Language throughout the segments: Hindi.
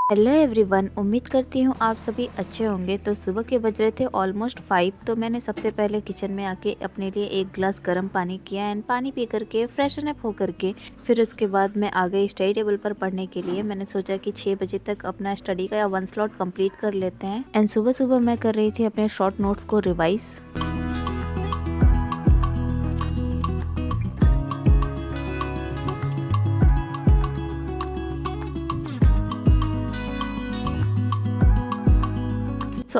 हेलो एवरीवन, उम्मीद करती हूँ आप सभी अच्छे होंगे। तो सुबह के बज रहे थे ऑलमोस्ट 5। तो मैंने सबसे पहले किचन में आके अपने लिए एक ग्लास गर्म पानी किया एंड पानी पी करके फ्रेशन अप हो करके फिर उसके बाद मैं आ गई स्टडी टेबल पर पढ़ने के लिए। मैंने सोचा कि 6 बजे तक अपना स्टडी का या 1 स्लॉट कंप्लीट कर लेते हैं एंड सुबह सुबह मैं कर रही थी अपने शॉर्ट नोट्स को रिवाइज।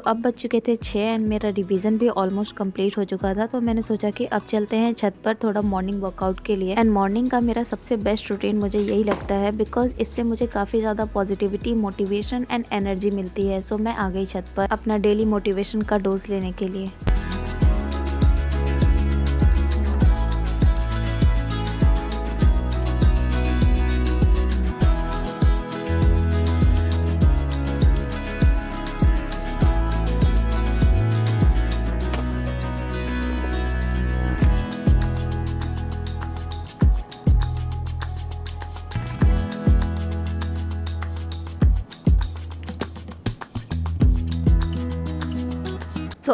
अब बज चुके थे 6 एंड मेरा रिवीजन भी ऑलमोस्ट कंप्लीट हो चुका था। तो मैंने सोचा कि अब चलते हैं छत पर थोड़ा मॉर्निंग वर्कआउट के लिए। एंड मॉर्निंग का मेरा सबसे बेस्ट रूटीन मुझे यही लगता है बिकॉज इससे मुझे काफ़ी ज़्यादा पॉजिटिविटी, मोटिवेशन एंड एनर्जी मिलती है। सो मैं आ गई छत पर अपना डेली मोटिवेशन का डोज लेने के लिए।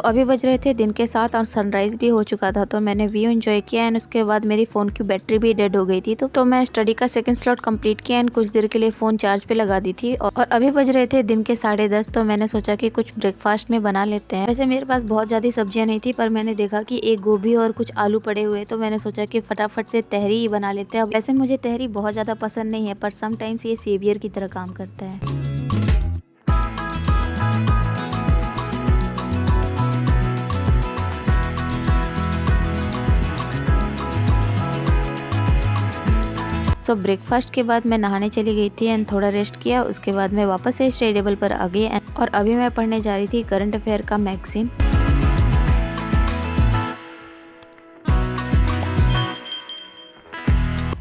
अभी बज रहे थे दिन के 7 और सनराइज भी हो चुका था। तो मैंने व्यू एंजॉय किया एंड उसके बाद मेरी फ़ोन की बैटरी भी डेड हो गई थी। तो मैं स्टडी का सेकंड स्लॉट कंप्लीट किया एंड कुछ देर के लिए फ़ोन चार्ज पे लगा दी थी। और अभी बज रहे थे दिन के 10:30। तो मैंने सोचा कि कुछ ब्रेकफास्ट में बना लेते हैं। वैसे मेरे पास बहुत ज़्यादा सब्जियाँ नहीं थी, पर मैंने देखा कि एक गोभी और कुछ आलू पड़े हुए। तो मैंने सोचा कि फटाफट से तहरी ही बना लेते हैं। वैसे मुझे तहरी बहुत ज़्यादा पसंद नहीं है, पर समटाइम्स ये सेवियर की तरह काम करता है। ब्रेकफास्ट के बाद मैं नहाने चली गई थी एंड थोड़ा रेस्ट किया। उसके बाद मैं वापस से स्टडी टेबल पर आ गई और अभी मैं पढ़ने जा रही थी करंट अफेयर का मैगजीन।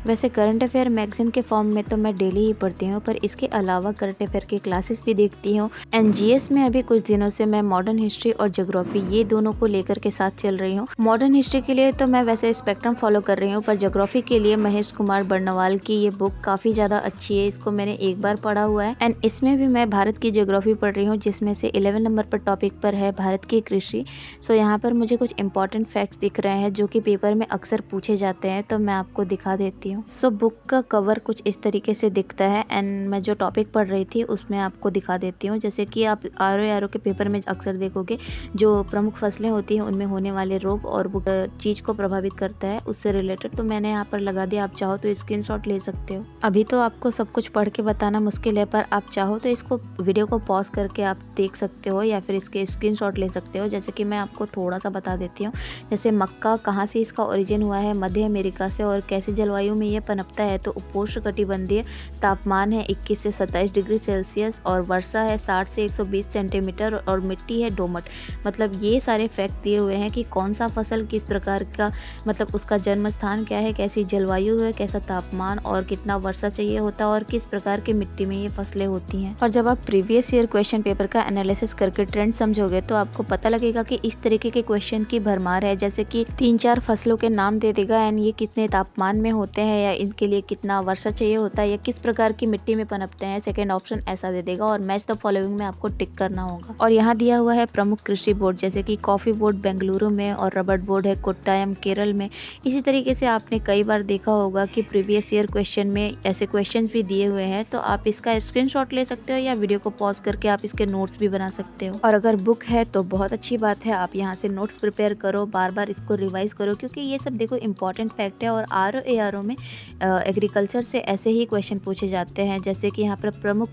वैसे करंट अफेयर मैगजीन के फॉर्म में तो मैं डेली ही पढ़ती हूँ, पर इसके अलावा करंट अफेयर की क्लासेस भी देखती हूँ। एंड जीएस में अभी कुछ दिनों से मैं मॉडर्न हिस्ट्री और ज्योग्राफी ये दोनों को लेकर के साथ चल रही हूँ। मॉडर्न हिस्ट्री के लिए तो मैं वैसे स्पेक्ट्रम फॉलो कर रही हूँ, पर ज्योग्राफी के लिए महेश कुमार बर्नवाल की ये बुक काफ़ी ज़्यादा अच्छी है। इसको मैंने एक बार पढ़ा हुआ है एंड इसमें भी मैं भारत की ज्योग्राफी पढ़ रही हूँ, जिसमें से 11 नंबर पर टॉपिक पर है भारत की कृषि। यहाँ पर मुझे कुछ इंपॉर्टेंट फैक्ट्स दिख रहे हैं जो कि पेपर में अक्सर पूछे जाते हैं, तो मैं आपको दिखा देती हूँ। बुक का कवर कुछ इस तरीके से दिखता है एंड मैं जो टॉपिक पढ़ रही थी उसमें आपको दिखा देती हूँ। जैसे कि आप आर के पेपर में अक्सर देखोगे जो प्रमुख फसलें होती हैं उनमें होने वाले रोग और वो चीज़ को प्रभावित करता है उससे रिलेटेड। तो मैंने यहाँ पर लगा दिया, आप चाहो तो स्क्रीनशॉट ले सकते हो। अभी तो आपको सब कुछ पढ़ के बताना मुश्किल है, पर आप चाहो तो इसको वीडियो को पॉज करके आप देख सकते हो या फिर इसके स्क्रीनशॉट ले सकते हो। जैसे कि मैं आपको थोड़ा सा बता देती हूँ। जैसे मक्का कहाँ से इसका ओरिजिन हुआ है, मध्य अमेरिका से, और कैसे जलवायु में ये पनपता है। तो उपोष्ण कटिबंधीय तापमान है 21 से 27 डिग्री सेल्सियस और वर्षा है 60 से 120 सेंटीमीटर और मिट्टी है दोमट। मतलब ये सारे फैक्ट दिए हुए हैं कि कौन सा फसल किस प्रकार का, मतलब उसका जन्म स्थान क्या है, कैसी जलवायु है, कैसा तापमान और कितना वर्षा चाहिए होता है और किस प्रकार की मिट्टी में ये फसलें होती हैं। और जब आप प्रीवियस ईयर क्वेश्चन पेपर का एनालिसिस करके ट्रेंड समझोगे तो आपको पता लगेगा कि इस तरीके के क्वेश्चन की भरमार है। जैसे कि 3-4 फसलों के नाम दे देगा एंड ये कितने तापमान में होते हैं या इनके लिए कितना वर्षा चाहिए होता है या किस प्रकार की मिट्टी में पनपते हैं। सेकंड ऑप्शन ऐसा दे देगा और मैच द फॉलोइंग में आपको टिक करना होगा। और यहाँ दिया हुआ है प्रमुख कृषि बोर्ड, जैसे कि कॉफी बोर्ड बेंगलुरु में और रबड़ बोर्ड है कोट्टायम केरल में। इसी तरीके से आपने कई बार देखा होगा कि प्रीवियस ईयर क्वेश्चन में ऐसे क्वेश्चन भी दिए हुए हैं। तो आप इसका स्क्रीनशॉट ले सकते हो या वीडियो को पॉज करके आप इसके नोट्स भी बना सकते हो। और अगर बुक है तो बहुत अच्छी बात है, आप यहाँ से नोट्स प्रिपेयर करो, बार बार इसको रिवाइज करो, क्योंकि ये सब देखो इंपॉर्टेंट फैक्ट है। और आर में एग्रीकल्चर से ऐसे ही क्वेश्चन पूछे जाते हैं। जैसे कि यहाँ पर प्रमुख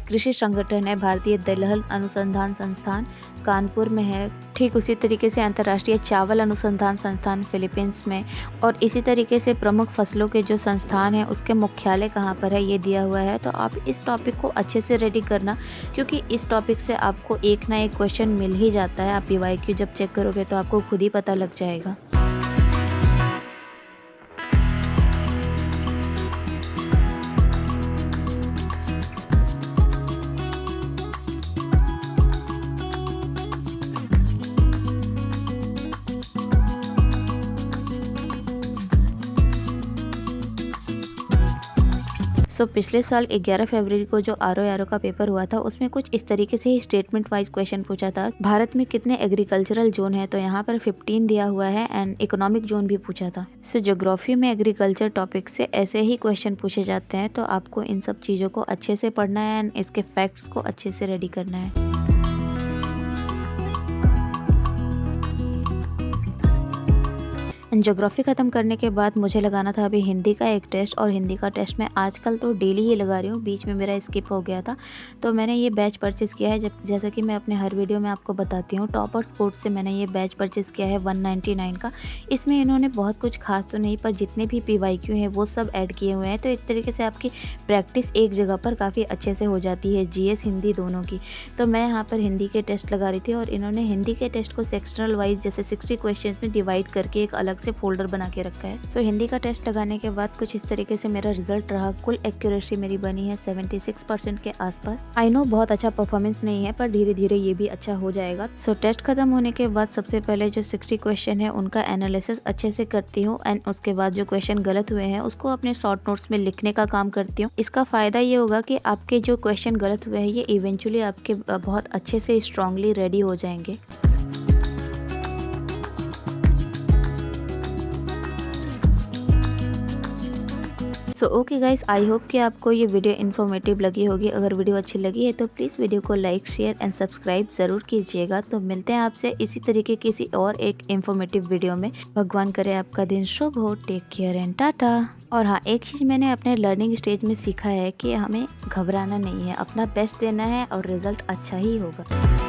कृषि संगठन है भारतीय दलहन अनुसंधान संस्थान कानपुर में है। ठीक उसी तरीके से अंतर्राष्ट्रीय चावल अनुसंधान संस्थान फिलीपींस में। और इसी तरीके से प्रमुख फसलों के जो संस्थान है उसके मुख्यालय कहाँ पर है ये दिया हुआ है। तो आप इस टॉपिक को अच्छे से रेडी करना, क्योंकि इस टॉपिक से आपको एक ना एक क्वेश्चन मिल ही जाता है। आप पीवाईक्यू जब चेक करोगे तो आपको खुद ही पता लग जाएगा। पिछले साल 11 फरवरी को जो आर का पेपर हुआ था उसमें कुछ इस तरीके से ही स्टेटमेंट वाइज क्वेश्चन पूछा था। भारत में कितने एग्रीकल्चरल जोन है, तो यहाँ पर 15 दिया हुआ है एंड इकोनॉमिक जोन भी पूछा था। ज्योग्राफी में एग्रीकल्चर टॉपिक से ऐसे ही क्वेश्चन पूछे जाते हैं, तो आपको इन सब चीज़ों को अच्छे से पढ़ना है एंड इसके फैक्ट्स को अच्छे से रेडी करना है। ज्योग्राफी ख़त्म करने के बाद मुझे लगाना था अभी हिंदी का एक टेस्ट, और हिंदी का टेस्ट मैं आजकल तो डेली ही लगा रही हूँ, बीच में मेरा स्किप हो गया था। तो मैंने ये बैच परचेज़ किया है, जैसा कि मैं अपने हर वीडियो में आपको बताती हूँ। टॉपर्स कोर्ट से मैंने ये बैच परचेज़ किया है 199 का। इसमें इन्होंने बहुत कुछ खास तो नहीं, पर जितने भी PYQ हैं वो सब ऐड किए हुए हैं, तो एक तरीके से आपकी प्रैक्टिस एक जगह पर काफ़ी अच्छे से हो जाती है, GS हिंदी दोनों की। तो मैं यहाँ पर हिंदी के टेस्ट लगा रही थी, और इन्होंने हिंदी के टेस्ट को सेक्शनल वाइज जैसे 60 क्वेश्चन में डिवाइड करके एक अलग से फोल्डर बना के रखा है। हिंदी का टेस्ट लगाने के बाद कुछ इस तरीके से मेरा रिजल्ट रहा। कुल एक्यूरेसी मेरी बनी है 76% के आसपास। आई नो बहुत अच्छा परफॉर्मेंस नहीं है, पर धीरे धीरे ये भी अच्छा हो जाएगा। टेस्ट खत्म होने के बाद सबसे पहले जो 60 क्वेश्चन है उनका एनालिसिस अच्छे से करती हूँ, एंड उसके बाद जो क्वेश्चन गलत हुए हैं उसको अपने शॉर्ट नोट्स में लिखने का काम करती हूँ। इसका फायदा ये होगा कि आपके जो क्वेश्चन गलत हुए हैं ये इवेंचुअली आपके बहुत अच्छे से स्ट्रांगली रेडी हो जाएंगे। ओके गाइस, आई होप कि आपको ये वीडियो इन्फॉर्मेटिव लगी होगी। अगर वीडियो अच्छी लगी है तो प्लीज़ वीडियो को लाइक, शेयर एंड सब्सक्राइब ज़रूर कीजिएगा। तो मिलते हैं आपसे इसी तरीके किसी और एक इन्फॉर्मेटिव वीडियो में। भगवान करे आपका दिन शुभ हो। Take care and tata. और हाँ, एक चीज़ मैंने अपने लर्निंग स्टेज में सीखा है कि हमें घबराना नहीं है, अपना बेस्ट देना है और रिजल्ट अच्छा ही होगा।